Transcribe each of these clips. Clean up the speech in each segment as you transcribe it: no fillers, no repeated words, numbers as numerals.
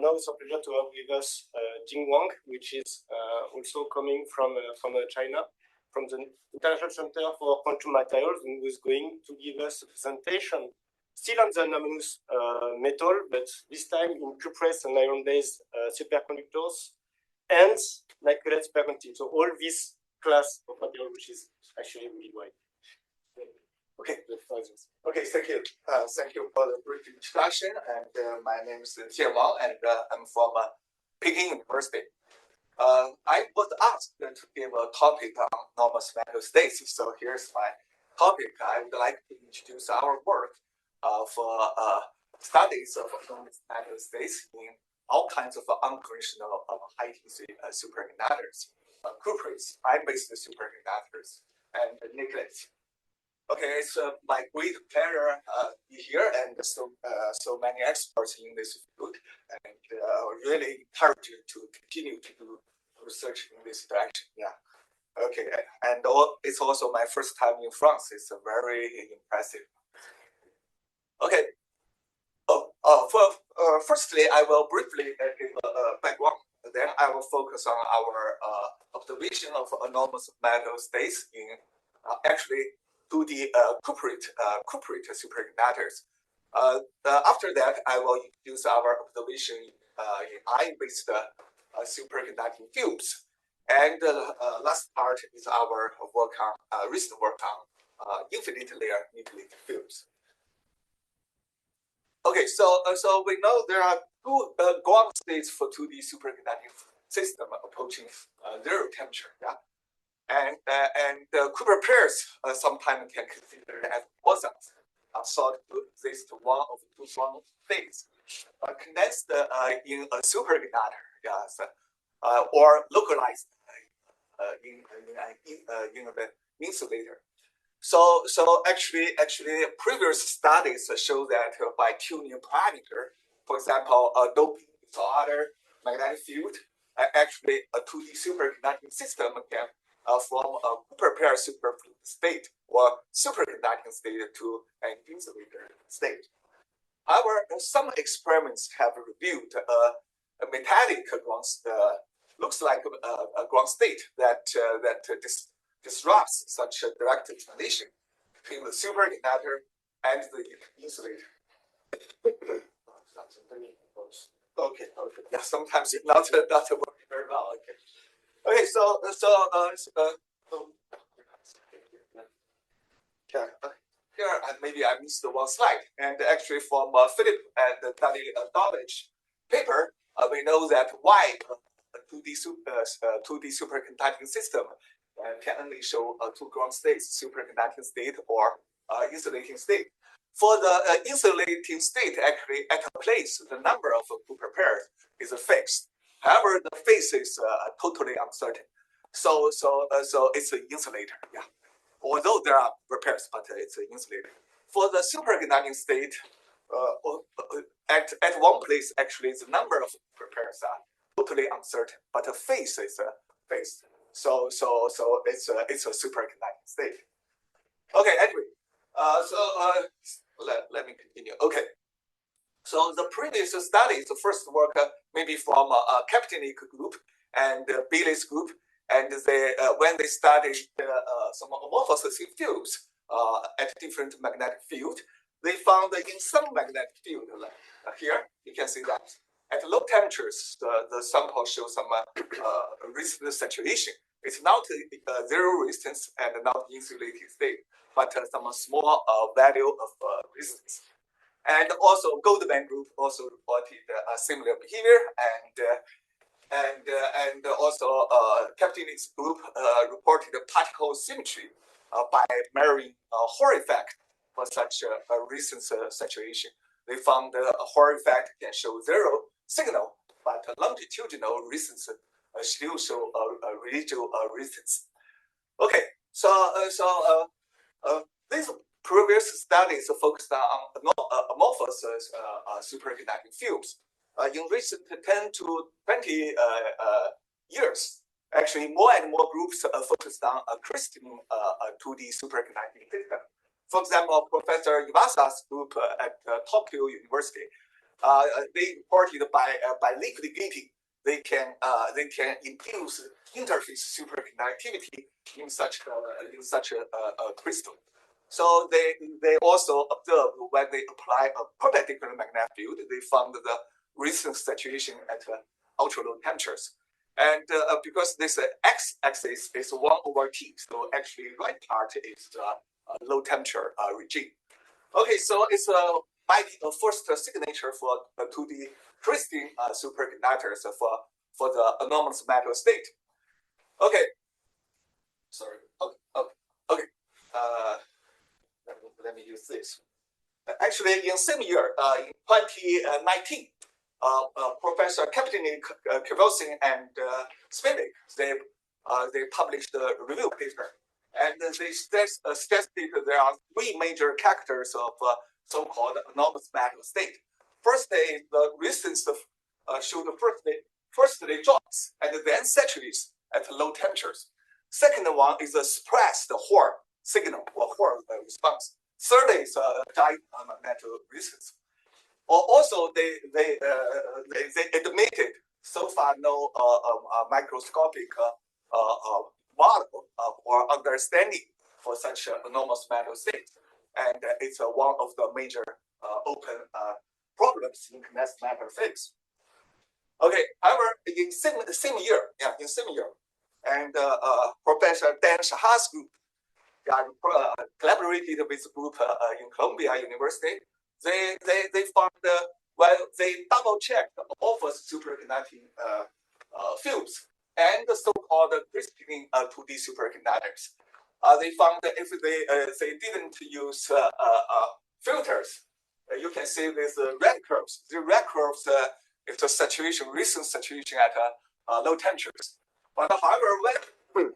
Now it's a pleasure to have with us Jian Wang, which is also coming from China, from the International Center for Quantum Materials, and who is going to give us a presentation still on the anomalous metal, but this time in cuprate and iron-based superconductors and nickelate superconducting. So all this class of material, which is actually really wide. Okay. Okay, thank you. Thank you for the brief introduction. And my name is Jian Wang, and I'm from Peking University. I was asked to give a topic on anomalous metal states. So here's my topic. I would like to introduce our work for studies of anomalous metal states in all kinds of unconventional high-density superconductors, cuprates, iron-based superconductors, and nickelate. Okay, it's my great pleasure to be here, and so many experts in this field, and really encourage you to continue to do research in this direction. Yeah. Okay, and it's also my first time in France. It's very impressive. Okay. Firstly, I will briefly give a background. Then I will focus on our observation of anomalous metal states in actually to the cuprate superconductors. After that, I will introduce our observation in iron-based superconducting fields. And last part is our work on recent work on infinite layer nickelate fields. Okay, so we know there are two ground states for 2D superconducting system approaching zero temperature. Yeah. And Cooper pairs sometimes can consider as bosons thought to exist one of two ground states condensed in a superconductor, yes, or localized in the insulator. So actually, previous studies show that by tuning parameter, for example, doping to other magnetic field, actually a 2D superconducting system can from a Cooper pair superfluid state or superconducting state to an insulator state. However, some experiments have revealed a metallic ground looks like a ground state that disrupts such a direct transition between the superconductor and the insulator. Okay. Yeah, sometimes it's not working very well. Okay. Okay, here maybe I missed one slide. And actually, from Philip and Daniel paper, we know that why a 2D superconducting system can only show two ground states, superconducting state or insulating state. For the insulating state, actually at a place, the number of Cooper pairs is fixed. However, the phase is totally uncertain. So it's an insulator. Yeah. Although there are repairs, but it's an insulator. For the superconducting state, at one place, actually, the number of repairs are totally uncertain, but the phase is phased. So it's a superconducting state. Okay. Anyway, let me continue. Okay. So the previous studies, the first work maybe from a Kaptenik group and Billy's group, and they when they studied some amorphous fields at different magnetic field, they found that in some magnetic field, like here you can see that at low temperatures the sample shows some resistance saturation. It's not zero resistance and not insulating state, but some small value of resistance. And also, Goldman group also reported a similar behavior, and also Kaptenik's group reported particle symmetry by measuring Hall effect for such a resistance saturation. They found the Hall effect can show zero signal, but longitudinal resistance still show a residual resistance. Okay, these previous studies focused on amorphous superconducting fields. In recent 10 to 20 years, actually more and more groups focused on a crystalline 2D superconducting system. For example, Professor Iwasa's group at Tokyo University they reported by liquid gating, they can induce interface superconductivity in such a crystal. So they also observed when they apply a perpendicular magnetic field, they found the resistance saturation at ultra low temperatures. And because this x-axis is 1/T, so actually right part is low temperature regime. Okay, so it's might be a first signature for 2D crystalline superconductors for the anomalous metal state. Okay, sorry. Okay. Let me use this. Actually, in same year, in 2019, Professor Kapitany, Kivosing, and Spivak, they published a review paper, and they suggested there are three major characters of so-called anomalous metal state. First is the resistance should firstly drops and then saturates at low temperatures. Second one is a suppressed Hall signal or Hall response. Third is direct metal resistance. Also, they admitted so far no microscopic model or understanding for such anomalous metal state, and it's one of the major open problems in condensed matter physics. Okay, however, in same year, and Professor Dan Shahar's group collaborated with a group in Columbia University. They found they double checked all of superconducting fields and the so-called crystalline 2D superconductors. They found that if they didn't use filters, you can see these red curves. The red curves is the saturation, resistance saturation at low temperatures. But however, when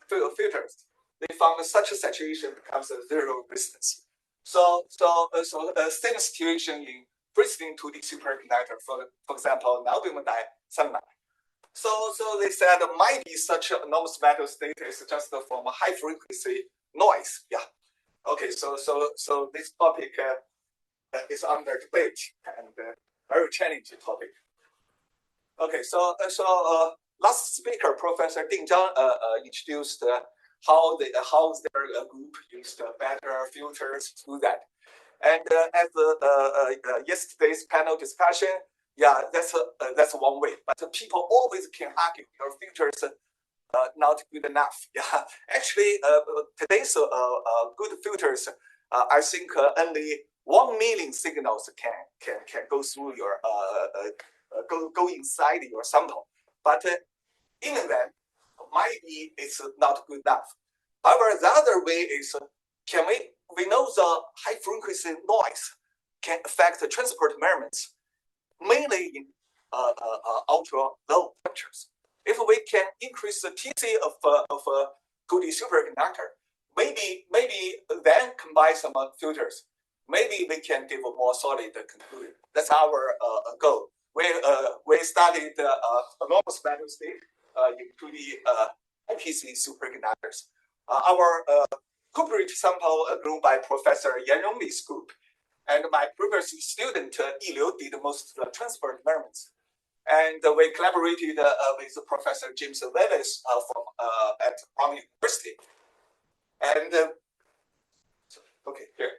filters, they found such a saturation becomes a zero resistance. So same situation in crystalline 2D superconductor, for example, niobium diselenide. So they said might be such an anomalous metal state is just from a high frequency noise. Yeah. Okay. So this topic is under debate and very challenging topic. Okay. So last speaker, Professor Ding Zhang, introduced how their group used better filters to do that. And as yesterday's panel discussion, yeah, that's one way. But people always can argue your filters not good enough. Yeah, actually, today's good filters, I think only 1 million signals can go through your go inside your sample. But even then, maybe it's not good enough. However, the other way is we know the high frequency noise can affect the transport measurements, mainly in ultra low temperatures. If we can increase the TC of a 2D superconductor, maybe then combine some filters, maybe we can give a more solid conclusion. That's our goal. We studied anomalous metal state in 2D IPC superconductors. Our cuprate sample grew by Professor Yan Rongli's group, and my previous student Yi Liu did most of the transport measurements. And we collaborated with Professor James Levis at Brown University. And okay, here.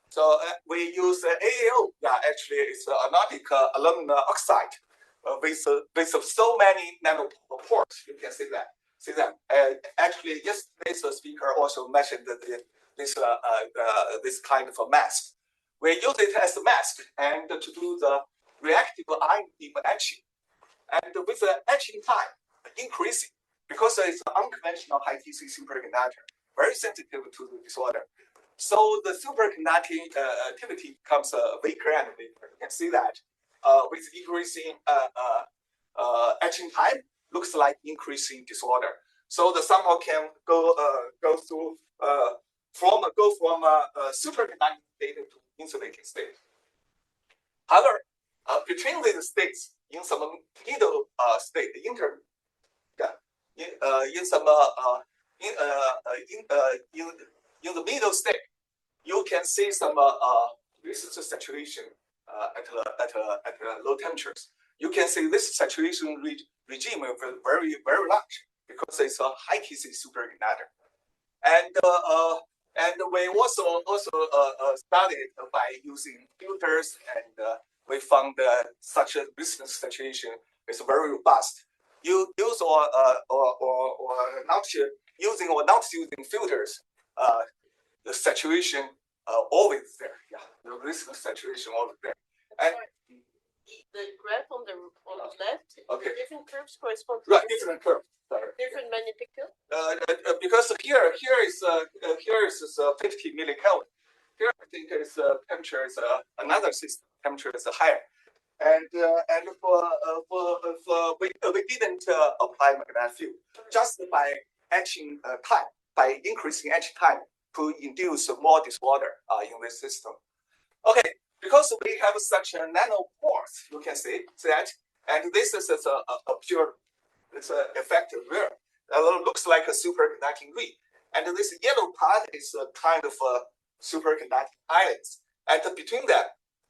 So we use AAO. Yeah, actually, it's anodic aluminum oxide with so many nanopores. You can see that. Actually, yesterday's speaker also mentioned that this kind of a mask. We use it as a mask and to do the reactive ion beam etching. And with the etching time increasing, because it's an unconventional high TC superconductor, very sensitive to the disorder. So the superconducting activity becomes weaker and weaker. You can see that with increasing etching time, looks like increasing disorder. So the sample can go through from superconducting state to insulating state. However, between these states, in some middle state, in the middle state, you can see some resistance saturation at low temperatures. You can see this saturation regime is very large because it's a high Kc superconductor. And we also studied by using filters, and we found that such a resistance saturation is very robust. You use or not using or not using filters, the saturation always there. Yeah, the resistance saturation always there. And the graph on the left, okay, the different curves correspond to different curve. Sorry. Different manipickle. Because here is 50 millikelvin. Here I think is temperature is another system. Temperature is higher, and we didn't apply magnetic field just by etching time, by increasing etching time to induce more disorder in this system. Okay, because we have such a nanopores, you can see that, and this is a pure, it's an effective rare. Looks like a superconducting ring, and this yellow part is a kind of a superconducting islands, and between them,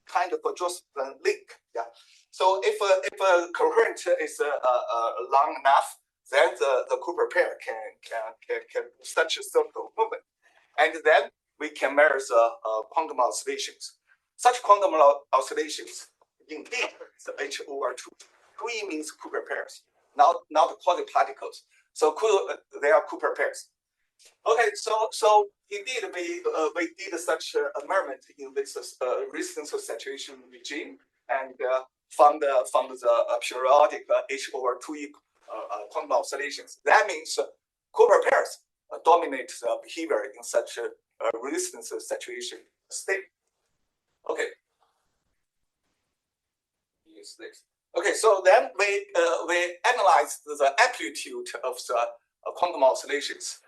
kind of a just link. Yeah. So if a current is long enough, then the Cooper pair can such a circle movement, and then we can measure quantum oscillations. Such quantum oscillations indeed is H over 2. 2e means Cooper pairs, not quasi-particles. So they are Cooper pairs. Okay, so indeed we did such a measurement in this resistance saturation regime, and found the periodic H over 2e quantum oscillations. That means Cooper pairs dominate the behavior in such a resistance saturation state. Okay. Use this. Okay, so then we analyzed the amplitude of the quantum oscillations,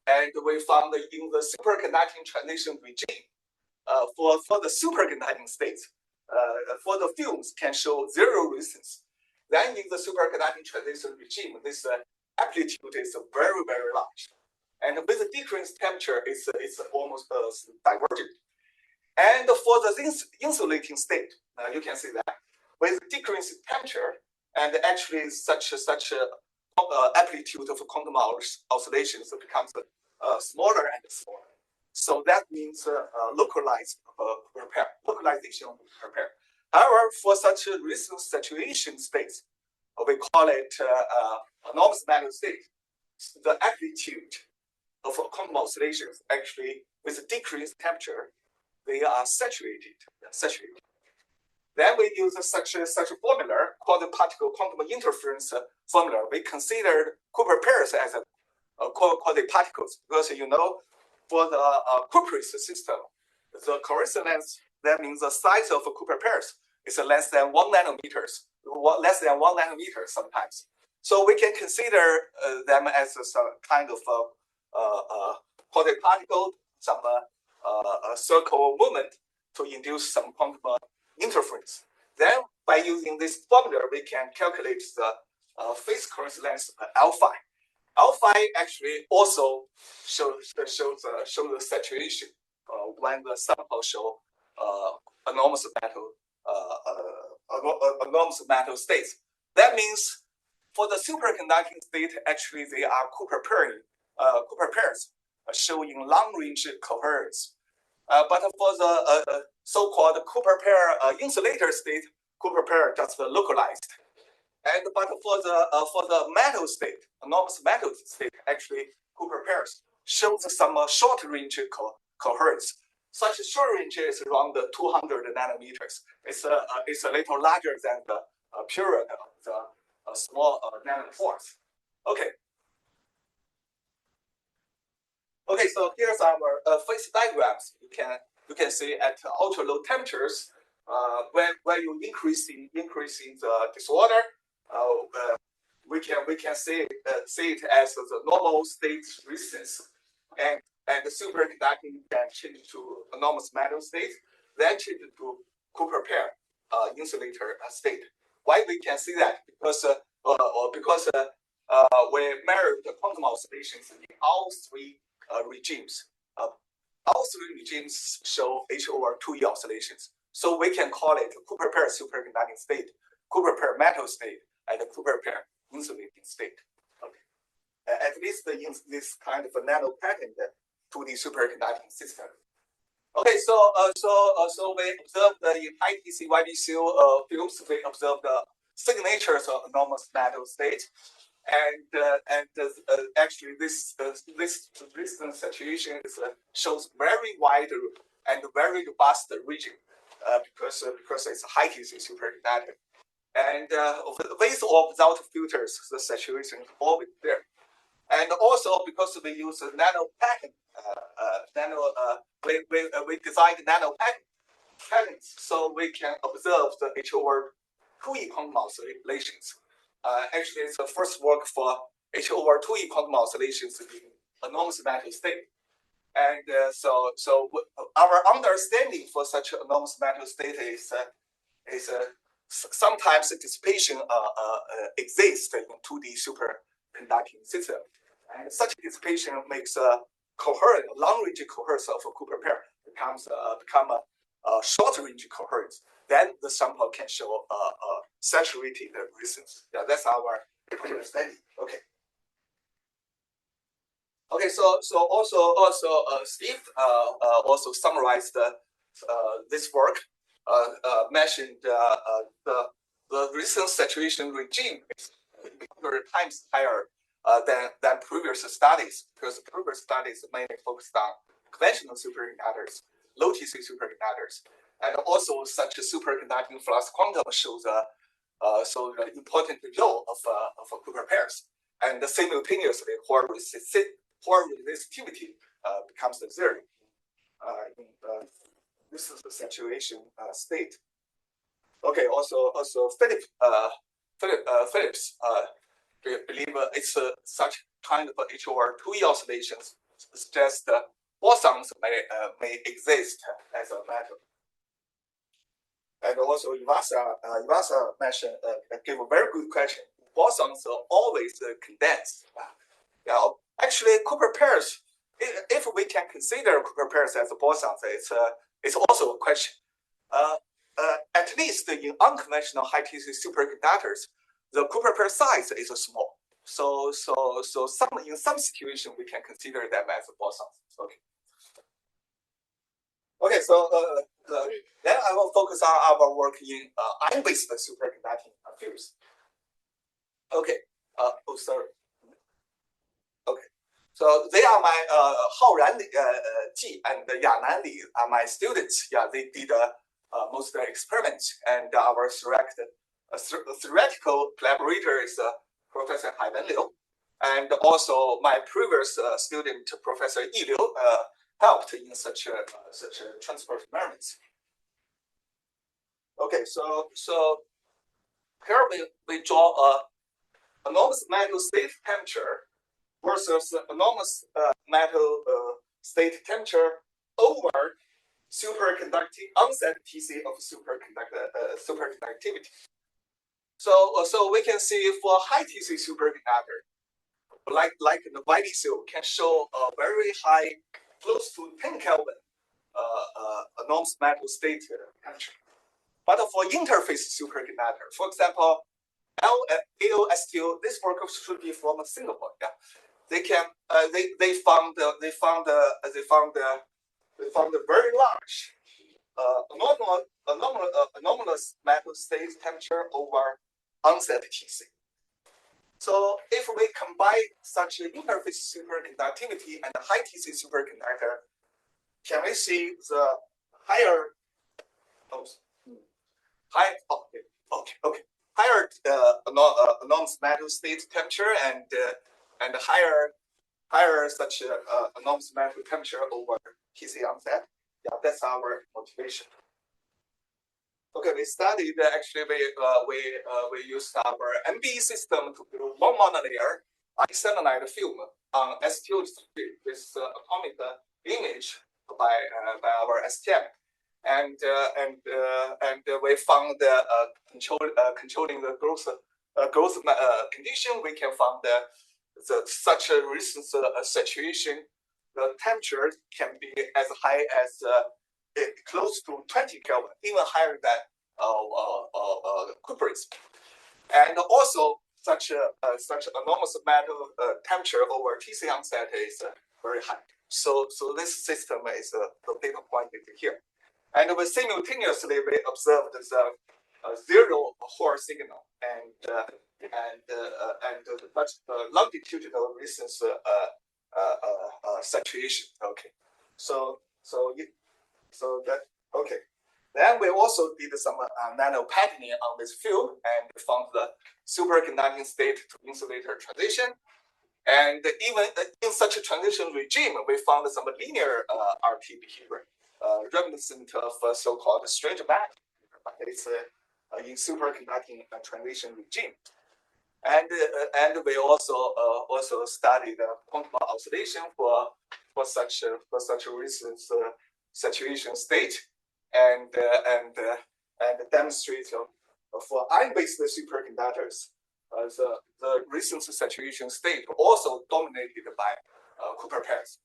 and we found that in the superconducting transition regime, for the superconducting states, for the films can show zero resistance. Then in the superconducting transition regime, this amplitude is very large, and with the decreased temperature, it's almost divergent. And for the insulating state, you can see that with decreased temperature, and actually such amplitude of quantum oscillations becomes smaller and smaller. So that means localization of repair. However, for such a resistance saturation states, we call it anomalous matter state. The amplitude of quantum oscillations actually, with decreased temperature, they are saturated. Then we use such a formula called the particle quantum interference formula. We considered Cooper pairs as quasi-particles because for the cuprate system, the coherence length, that means the size of Cooper pairs is less than 1 nanometer sometimes. So we can consider them as some kind of quasi-particle, some circle movement to induce some quantum interference. Then by using this formula, we can calculate the phase coherence length alpha. Alpha actually also shows the saturation when the sample show anomalous metal states. That means for the superconducting state, actually they are Cooper pairs showing long-range coherence. But for the so-called Cooper pair insulator state, Cooper pair just localized. And but for the metal state, anomalous metal state, actually Cooper pairs shows some short-range coherence. Such short range is around 200 nanometers. It's a little larger than the period of the small nanopores. Okay. Okay, so here's our phase diagrams. You can see at ultra low temperatures, when you increasing the disorder, we can see it as the normal state resistance, and the superconducting can change to anomalous metal state, then change to Cooper pair insulator state. Why we can see that? Because we measured the quantum oscillations in all three regimes. All three regimes show H over 2e oscillations. So we can call it Cooper pair superconducting state, Cooper pair metal state, and the Cooper pair insulating state. Okay. At least in this kind of a nano pattern to the superconducting system. Okay, so we observed in high TC YBCU fields, we observed the signatures of anomalous metal state, and actually this resistance saturation shows very wide and very robust region because it's a high TC superconductor, and with or without filters, the saturation is always there. And also because we use a nano pattern, we designed nano patterns, so we can observe the H/2E quantum oscillations. Actually, it's the first work for H/2E quantum oscillations in anomalous metal state. And so our understanding for such anomalous metal state is sometimes the dissipation exists in 2D superconducting system. And such dissipation makes a coherent, long-range coherence of a Cooper pair become a short-range coherence. Then the sample can show saturated resistance. Yeah, that's our understanding. Okay. Okay. So also Steve also summarized this work. Mentioned the resistance saturation regime is 100 times higher than previous studies, because previous studies mainly focused on conventional superconductors, low TC superconductors, and also such a superconducting flux quantum shows the important role of Cooper pairs, and simultaneously where resistivity becomes zero. This is the saturation state. Okay. Also Phillips believe it's such kind of H/2E oscillations suggest bosons may exist as a matter. And also Iwasa mentioned gave a very good question. Bosons are always condensed. Yeah, actually Cooper pairs. If we can consider Cooper pairs as bosons, it's also a question. At least in unconventional high TC superconductors, the Cooper pair size is small. So in some situation we can consider them as bosons. Okay. Okay. So then I will focus on our work in ion-based superconducting fields. Okay. Oh, sorry. Okay. So they are my Haoran Ji and Yanan Li are my students. Yeah, they did most of the experiments, and our theoretical collaborator is Professor Haiwen Liu, and also my previous student Professor Yi Liu helped in such transport experiments. Okay, so here we draw anomalous metal state temperature versus anomalous metal state temperature over superconducting onset TC of superconductivity. So we can see for high TC superconductor, like the YBCU, can show a very high, close to 10 Kelvin anomalous metal state temperature. But for interface superconductor, for example, AOSTO, this work should be from Singapore. Yeah, they can they found a very large anomalous metal state temperature over onset TC. So if we combine such interface superconductivity and high TC superconductor, can we see the higher higher anomalous metal state temperature and higher such anomalous metal temperature over TC onset? Yeah, that's our motivation. Okay, we studied actually we used our MBE system to build one monolayer iselenide film on STO with atomic image by our STM, and we found controlling the growth condition. We can find such a resistance saturation. The temperature can be as high as close to 20 Kelvin, even higher than cuprates. And also, such enormous metal temperature over TC onset is very high. So this system is the data point here. And we simultaneously we observed the zero Hall signal and much longitudinal resistance saturation. Okay, so that okay. Then we also did some nano patterning on this field and found the superconducting state to insulator transition. And even in such a transition regime, we found some linear RT behavior, reminiscent of so-called strange matter. It's in superconducting transition regime. And we also studied quantum oscillation for such a resistance saturation state, and demonstrate for ion-based superconductors, the resistance saturation state also dominated by Cooper pairs.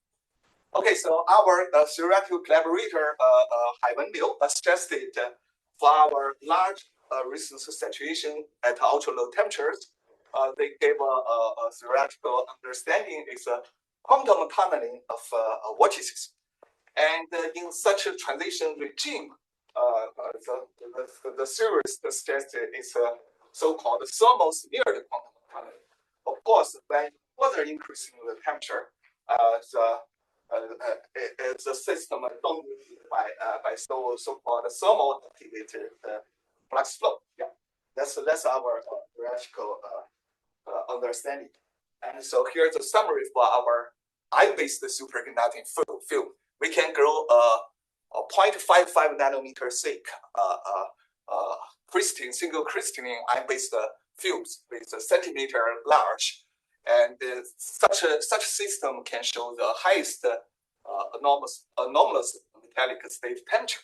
Okay, so our theoretical collaborator Jian Wang suggested for our large resistance saturation at ultra low temperatures, they gave a theoretical understanding is a quantum tunneling of vortices. And in such a transition regime, the series suggested is a so-called thermal smeared quantum tunneling. Of course, when further increasing the temperature, the system dominated by so-called thermal activated flux flow. Yeah, that's our theoretical understanding. And so here's a summary for our ion-based superconducting field. We can grow a 0.55 nanometer thick crystalline, single crystalline ion-based fields with a centimeter large, and such system can show the highest anomalous metallic state temperature.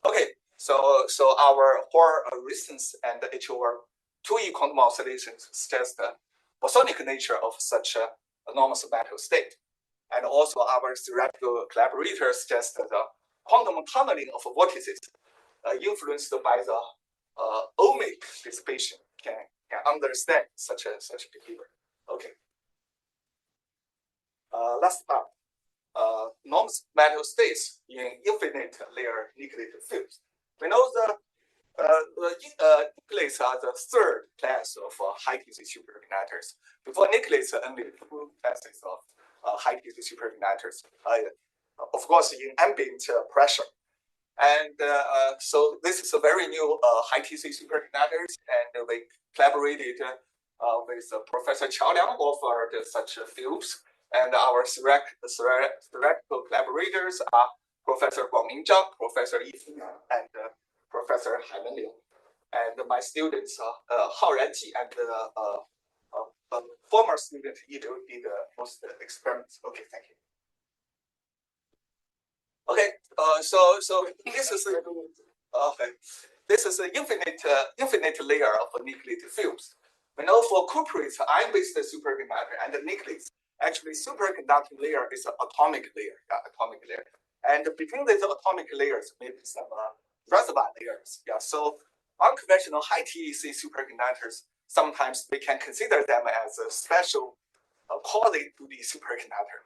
Okay, so our Hall resistance and HOR 2E quantum oscillations suggest the bosonic nature of such an anomalous metal state. And also our theoretical collaborators suggest the quantum tunneling of vortices influenced by the ohmic dissipation can understand such behavior. Okay. Last part. Anomalous metal states in infinite layer nickelate fields. We know the nickelates are the third class of high TC superconductors. Before nickelates, only two classes of high TC superconductors, of course, in ambient pressure. And so this is a very new high TC superconductors, and we collaborated with Professor Qiao Liang offered such fields. And our theoretical collaborators are Professor Guangming Zhang, Professor Yi Feng, and Professor Jian Wang. And my students Hao Ranji and former student Yi Liu did most experiments. Okay, thank you. Okay, so this is this is an infinite layer of nickelate fields. We know for cuprates, ion-based superconductor and the nickelates, actually superconducting layer is an atomic layer, atomic layer. And between these atomic layers, maybe some reservoir layers. Yeah, so unconventional high TEC superconductors, sometimes we can consider them as a special quality to the superconductor.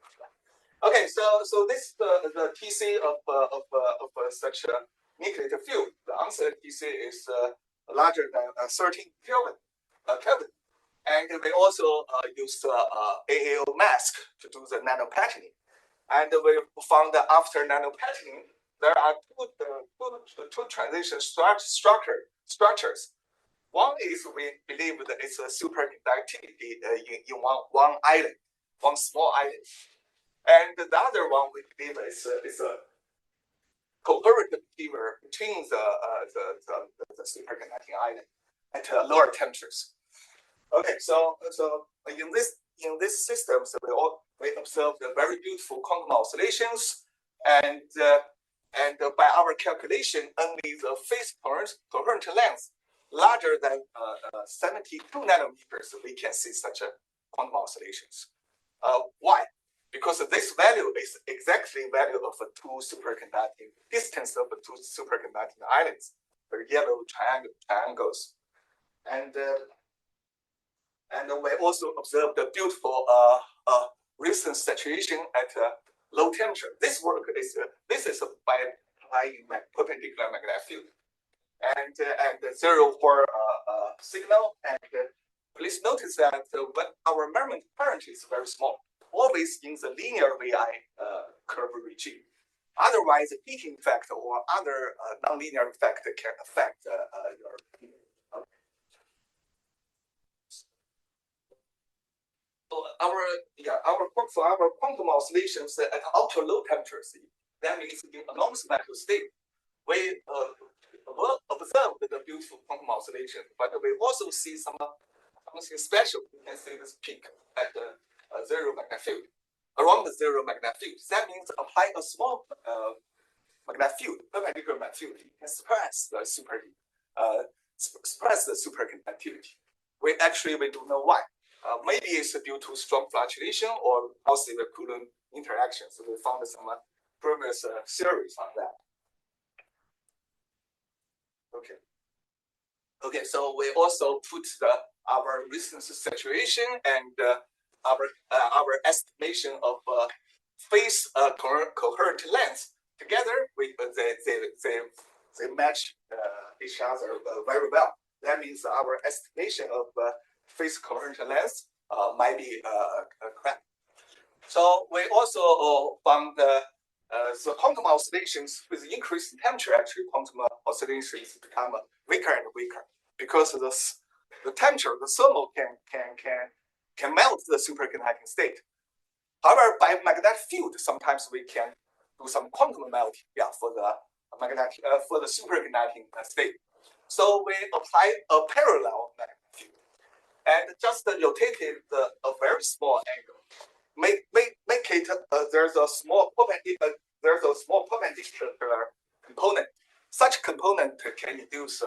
Okay, so this is the TC of such a nickelate field. The onset TC is larger than 13 Kelvin. And we also use AAO mask to do the nano patterning. And we found that after nano patterning, there are two transition structures. One is we believe that it's a superconductivity in one island, one small island. And the other one we believe is a coherent behavior between the superconducting island at lower temperatures. Okay, so in this system, so we observed very beautiful quantum oscillations, and by our calculation, only the phase coherent length larger than 72 nanometers, we can see such a quantum oscillations. Why? because this value is exactly value of two superconducting distance of two superconducting islands, the yellow triangles, and we also observed the beautiful resistance saturation at low temperature. This work is by applying perpendicular magnetic field, and the zero for signal. And please notice that when our measurement current is very small, always in the linear VI curve regime. Otherwise, the heating effect or other nonlinear effect can affect your. For our quantum oscillations at ultra low temperatures, that means in enormous matter state, we observe the beautiful quantum oscillation, but we also see something special. You can see this peak at the zero magnetic field, around the zero magnetic field. That means apply a small magnetic field, perpendicular magnetic field, you can suppress the superconductivity. We don't know why. Maybe it's due to strong fluctuation or positive Coulomb interaction. So we found some previous theories on that. Okay. So we also put our resistance saturation and our estimation of phase coherent length together. They match each other very well. That means our estimation of phase coherent length might be correct. So we also found the quantum oscillations with increasing temperature. Actually, quantum oscillations become weaker and weaker because the temperature, the thermal can melt the superconducting state. However, by magnetic field, sometimes we can do some quantum melting, for the magnetic for the superconducting state. So we apply a parallel magnetic field and just rotated a very small angle. Make it there's a small perpendicular component. Such component can induce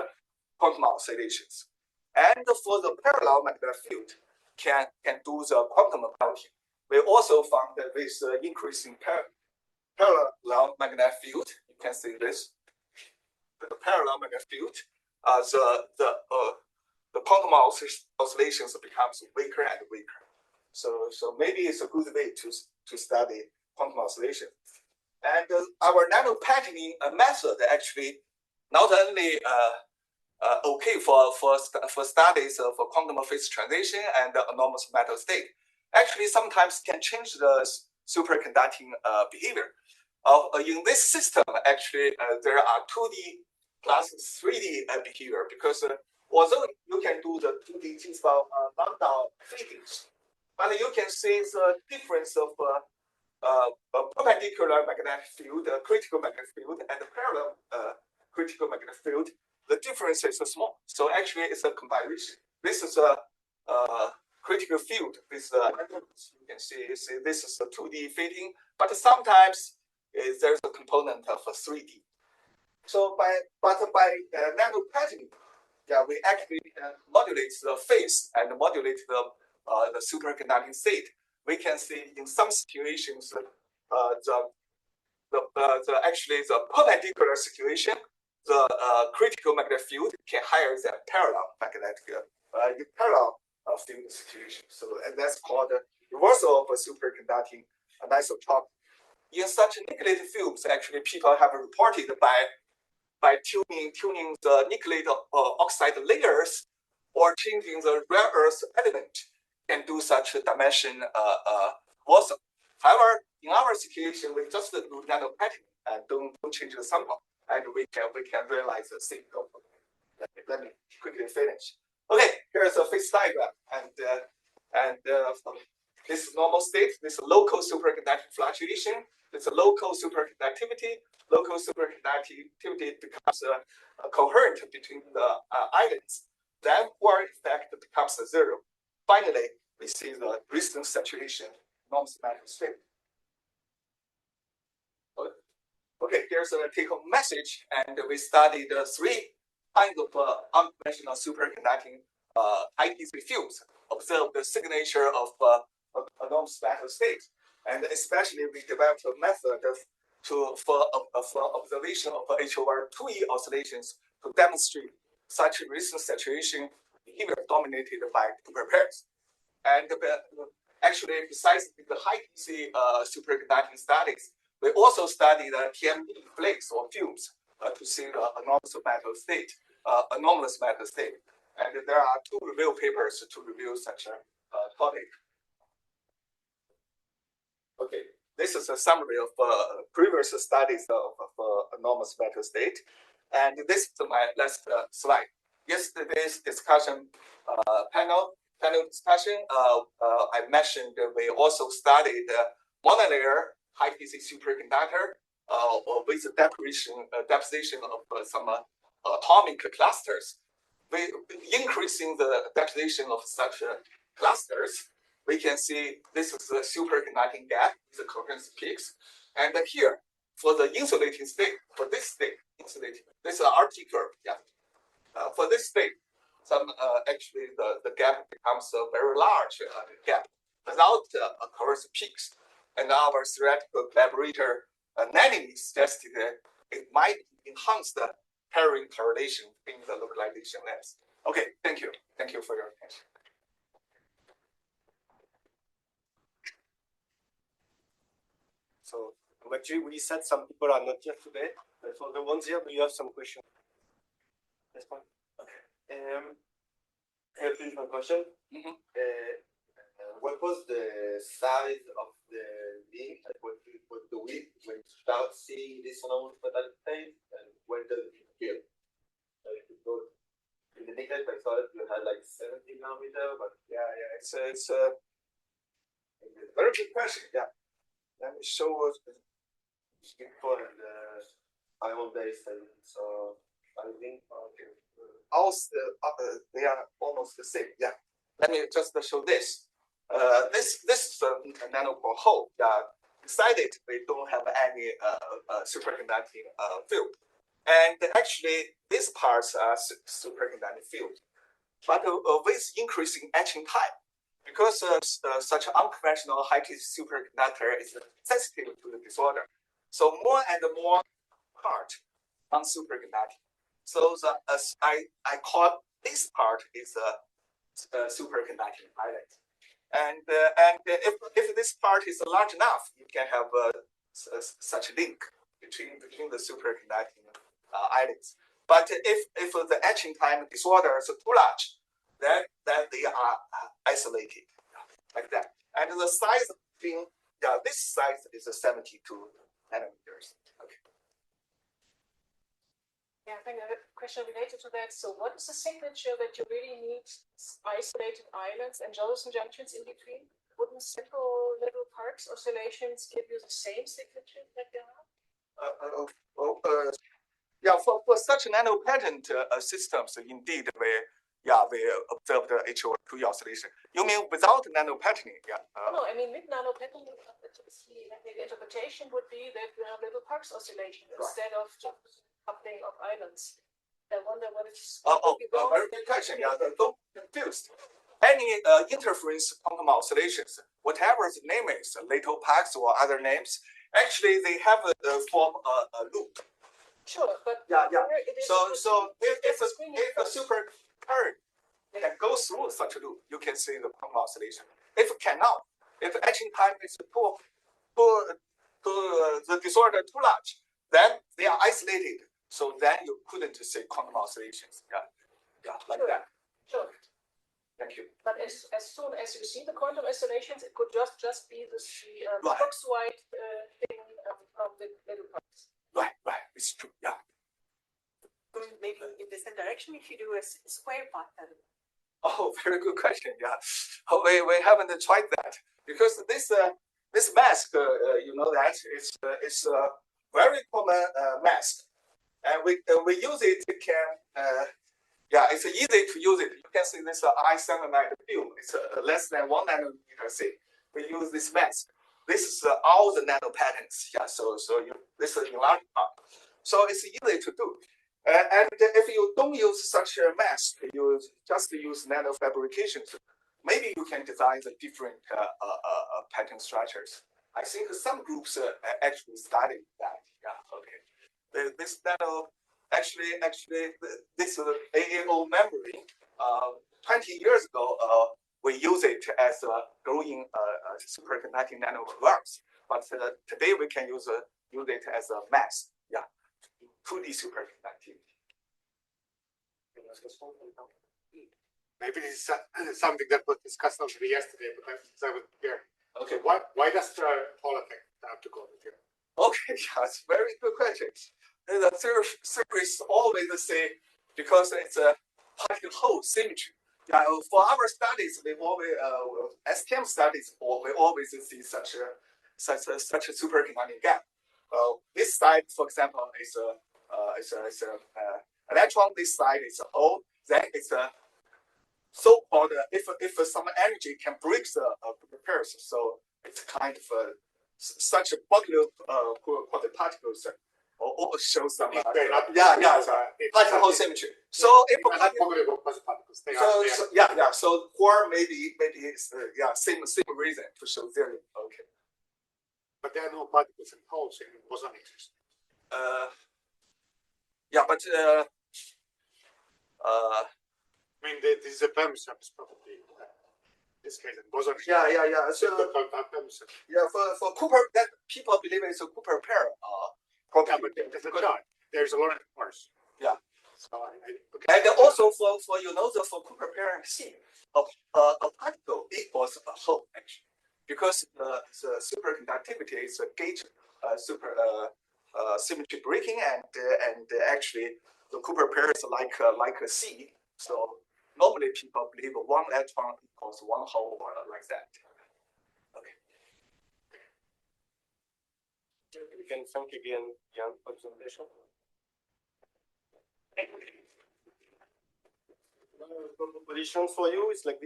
quantum oscillations. And for the parallel magnetic field, can do the quantum melting. We also found that with increasing parallel magnetic field, you can see this. The parallel magnetic field, the quantum oscillations becomes weaker and weaker. So maybe it's a good way to study quantum oscillation. And our nanopatterning method actually not only okay for studies of quantum phase transition and anomalous metal state, actually sometimes can change the superconducting behavior. In this system, actually there are 2D plus 3D behavior, because although you can do the 2D things about lambda fittings, but you can see the difference of perpendicular magnetic field, critical magnetic field, and parallel critical magnetic field. The difference is small. So actually, it's a combination. This is a critical field. This you can see this is a 2D fitting, but sometimes there's a component of a 3D. So by nanopatterning, we actually modulate the phase and modulate the superconducting state. We can see in some situations actually the perpendicular situation, the critical magnetic field can higher than parallel magnetic parallel field situation. So and that's called the reversal of a superconducting anisotropy. In such nickelate films, actually people have reported by tuning the nickelate oxide layers or changing the rare earth element can do such a dimension also. However, in our situation, we just do nanopatterning and don't change the sample, and we can realize the signal. Let me quickly finish. Okay, here's a phase diagram, and this normal state, this local superconducting fluctuation, this local superconductivity. Local superconductivity becomes coherent between the islands. Then Bohr effect becomes zero. Finally, we see the resistance saturation non-symmetric state. Okay, here's a take-home message, and we studied three kinds of unconventional superconducting TIDES films. Observe the signature of anomalous metal states. And especially we developed a method for observation of HOR2E oscillations to demonstrate such recent saturation behavior dominated by Cooper pairs. And actually, besides the high DC superconducting studies, we also studied TMD flakes or fumes to see the anomalous metal state. And there are 2 review papers to review such a topic. Okay, this is a summary of previous studies of anomalous metal state. And this is my last slide. Yesterday's discussion panel discussion, I mentioned we also studied monolayer high DC superconductor with the deposition of some atomic clusters. We increasing the deposition of such clusters. We can see this is the superconducting gap, the coherence peaks, and here for the insulating state, for this state, insulating, this is an RT curve, yeah. For this state, actually the gap becomes a very large gap without coherence peaks. And our theoretical collaborator Nanny suggested that it might enhance the pairing correlation in the localization lens. Okay, thank you. Thank you for your attention. So actually, we said some people are not here today. But for the ones here, do you have some questions? Yes, one. Okay. I have a different question. Mm-hmm. What was the size of the link? Like what the width when you start seeing this anomalous metal state, and when does it appear? Like in the nickelate, I saw that you had like 70 nanometer, but yeah, it's a very good question. Yeah, let me show us for the ion based and so I think okay. Also, they are almost the same. Yeah, let me just show this. This is a nanopore hole. Inside it, we don't have any superconducting field, and actually these parts are superconducting field. But with increasing etching time, because such an unconventional high-T superconductor is sensitive to the disorder, so more and more part on superconducting. So I call this part is a superconducting island. And if this part is large enough, you can have such a link between the superconducting islands. But if the etching time disorder is too large, then they are isolated like that. And the size being this size is 72 nanometers. Okay. Yeah, I think I have a question related to that. So what is the signature that you really need isolated islands and Josephson junctions in between? Wouldn't simple little Parkes oscillations give you the same signature that they have? Yeah, for such nano-pattern systems, indeed, we observed the HO2 oscillation. You mean without nano-patterning? Yeah. No, I mean with nano-patterning, the interpretation would be that you have little Parkes oscillation instead of just coupling of islands. I wonder what it's. Very good question. Yeah, don't confused. Any interference quantum oscillations, whatever the name is, little Parkes or other names, actually they have form a loop. Sure, but yeah. So if a super current can go through such a loop, you can see the quantum oscillation. If it cannot, if etching time is too the disorder too large, then they are isolated. So then you couldn't see quantum oscillations. Yeah, like sure. that. Sure. Thank you. But as soon as you see the quantum oscillations, it could just be the right. Fox-White thing of the little parts. Right, it's true. Yeah. Maybe in the same direction if you do a square pattern. Oh, very good question. Yeah, we haven't tried that because this mask, you know that it's a very common mask, and we use it. It can it's easy to use it. You can see this I-centimeter film. It's less than 1 nanometer thick. We use this mask. This is all the nano patterns. Yeah, so this is a large part. So it's easy to do. And if you don't use such a mask, you just use nano fabrications. Maybe you can design the different pattern structures. I think some groups actually studied that. Yeah, okay. This nano, actually, this AAO membrane, 20 years ago, we use it as a growing superconducting nanoparticles. But today we can use it as a mass. Yeah, 2D superconductivity. Maybe this is something that was discussed already yesterday, but I was here. Okay. So why does the Hall effect have to go with here? Okay, that's very good question. The theory is always the same because it's a particle-hole symmetry. Yeah, for our studies, we always STM studies, we always see such a superconducting gap. This side, for example, is a electron. This side is a hole. Then it's a so-called if some energy can break the pairs, so it's kind of such a bundle of particles or show some particle symmetry. So if so core maybe is same reason to show theory. Okay. But there are no particles in holes in bosonic system. Yeah, but I mean, this is a PEM surface probably. In this case, in bosonic. Yeah. So yeah, for Cooper, that people believe it's a Cooper pair. Yeah, but there's a chart. There's a lot of pairs. Yeah. So okay. And also for for Cooper pair C, a particle equals a hole actually, because the superconductivity is a gauge symmetry breaking, and actually the Cooper pair is like a C. So normally people believe one electron equals one hole or like that. Okay. We can thank again Jian for the presentation. Proposition for you is like